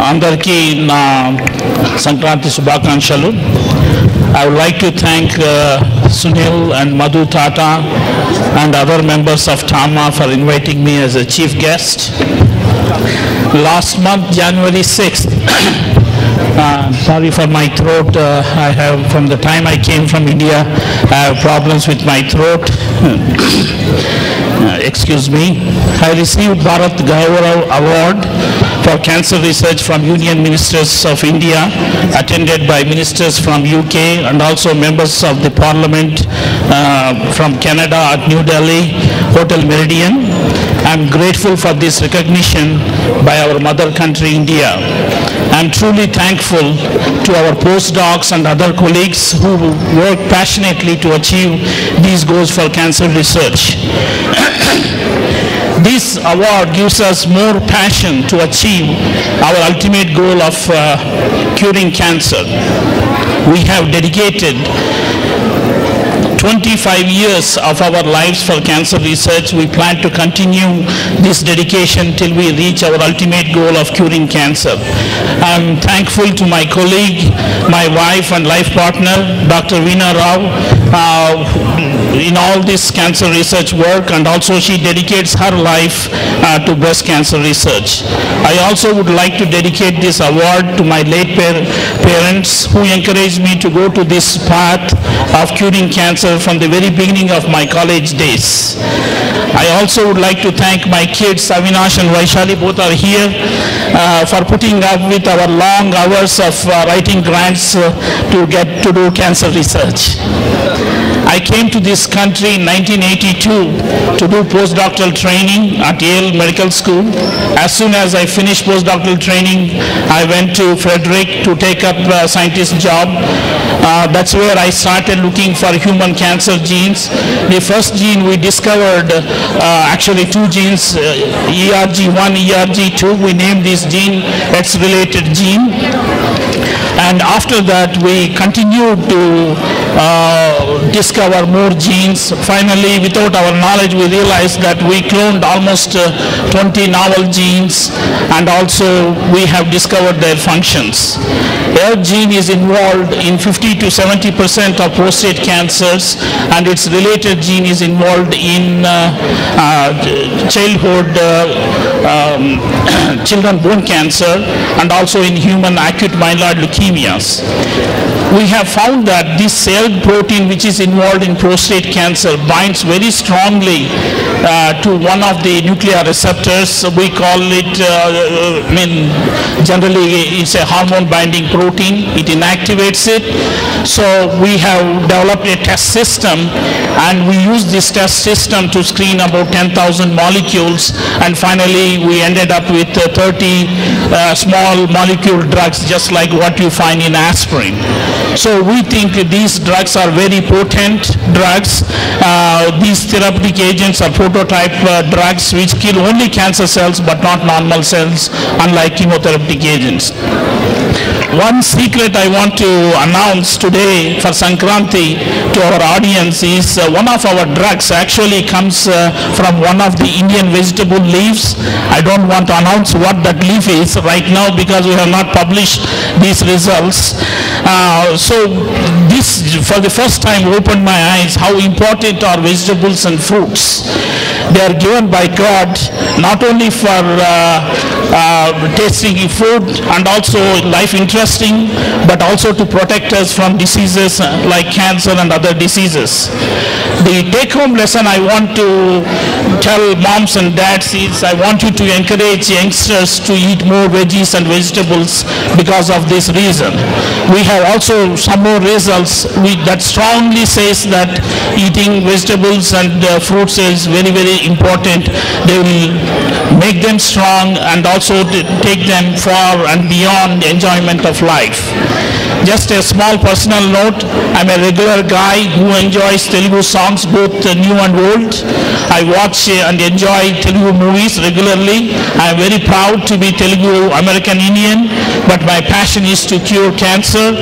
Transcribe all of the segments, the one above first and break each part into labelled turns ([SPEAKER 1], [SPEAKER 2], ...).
[SPEAKER 1] Andarki na Sankranti Subhakankshalu. I would like to thank Sunil and Madhu Tata and other members of TAMA for inviting me as a chief guest. Last month, January 6th, sorry for my throat, I have, from the time I came from India, I have problems with my throat. Excuse me. I received Bharat Gaurav Award for Cancer Research from Union Ministers of India, attended by ministers from UK and also members of the Parliament from Canada at New Delhi, Hotel Meridian. I am grateful for this recognition by our mother country, India. I am truly thankful to our postdocs and other colleagues who work passionately to achieve these goals for cancer research. This award gives us more passion to achieve our ultimate goal of curing cancer. We have dedicated 25 years of our lives for cancer research. We plan to continue this dedication till we reach our ultimate goal of curing cancer. I'm thankful to my colleague, my wife and life partner, Dr. Veena Rao, in all this cancer research work, and also she dedicates her life to breast cancer research. I also would like to dedicate this award to my late parents who encouraged me to go to this path of curing cancer from the very beginning of my college days. I also would like to thank my kids, Avinash and Vaishali, both are here, for putting up with our long hours of writing grants to get to do cancer research. I came to this country in 1982 to do postdoctoral training at Yale Medical School. As soon as I finished postdoctoral training, I went to Frederick to take up a scientist job. That's where I started looking for human cancer genes. The first gene we discovered, actually two genes, ERG1, ERG2. We named this gene X-related gene. And after that, we continued to discover more genes. Finally, without our knowledge, we realized that we cloned almost 20 novel genes, and also we have discovered their functions. ERG gene is involved in 50 to 70% of prostate cancers, and its related gene is involved in childhood children bone cancer, and also in human acute myeloid leukemias. We have found that this cell protein which is involved in prostate cancer binds very strongly to one of the nuclear receptors. We call it, generally it's a hormone binding protein. It inactivates it. So we have developed a test system, and we use this test system to screen about 10,000 molecules, and finally we ended up with 30 small molecule drugs, just like what you find in aspirin. So we think these drugs are very potent drugs. These therapeutic agents are prototype drugs which kill only cancer cells but not normal cells, unlike chemotherapeutic agents. One secret I want to announce today for Sankranti to our audience is one of our drugs actually comes from one of the Indian vegetable leaves. I don't want to announce what that leaf is right now because we have not published these results. So this, for the first time, opened my eyes how important are vegetables and fruits. They are given by God not only for tasting food and also life interesting, but also to protect us from diseases like cancer and other diseases. The take-home lesson I want to tell moms and dads is I want you to encourage youngsters to eat more veggies and vegetables because of this reason. We have also some more results that strongly says that eating vegetables and fruits is very, very important. They will make them strong and also take them far and beyond the enjoyment of life. just a small personal note, I'm a regular guy who enjoys Telugu songs, both new and old. I watch and enjoy Telugu movies regularly. I'm very proud to be Telugu American Indian, but my passion is to cure cancer.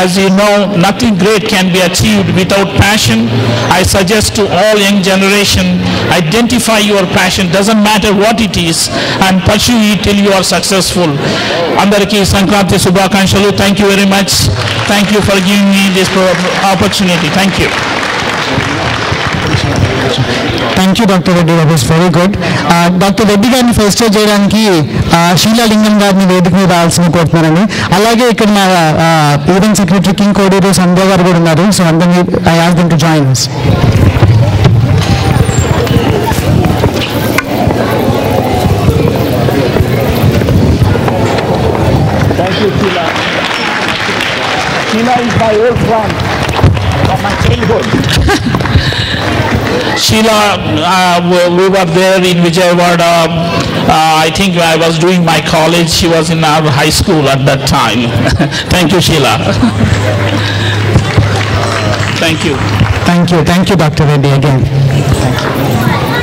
[SPEAKER 1] As you know, nothing great can be achieved without passion. I suggest to all young generation, identify your passion, doesn't matter what it is, and pursue it till you are successful. Andariki Sankranti Subhakankshalu. Thank you very much. Thank you for giving me this opportunity. Thank you.
[SPEAKER 2] Thank you, Dr. Reddy. That was very good. Dr. Reddy గారిని first చేయడానికి షీలా లింగం గారిని వేదిక మీద రావాల్సిన కోరుతున్నారని, అలాగే ఇక్కడ మా ఈవెంట్ సెక్రటరీ కింగ్ కోడూరు సంధ్య గారు కూడా ఉన్నారు. సో అందరినీ I ask them to join us.
[SPEAKER 1] Thank you, Sheila. Sheila is my old friend from my childhood. Sheila, we were there in Vijayawada. I think I was doing my college. She was in our high school at that time. Thank you, Sheila. Thank you.
[SPEAKER 2] Thank you, Dr. Reddy again. Thank you.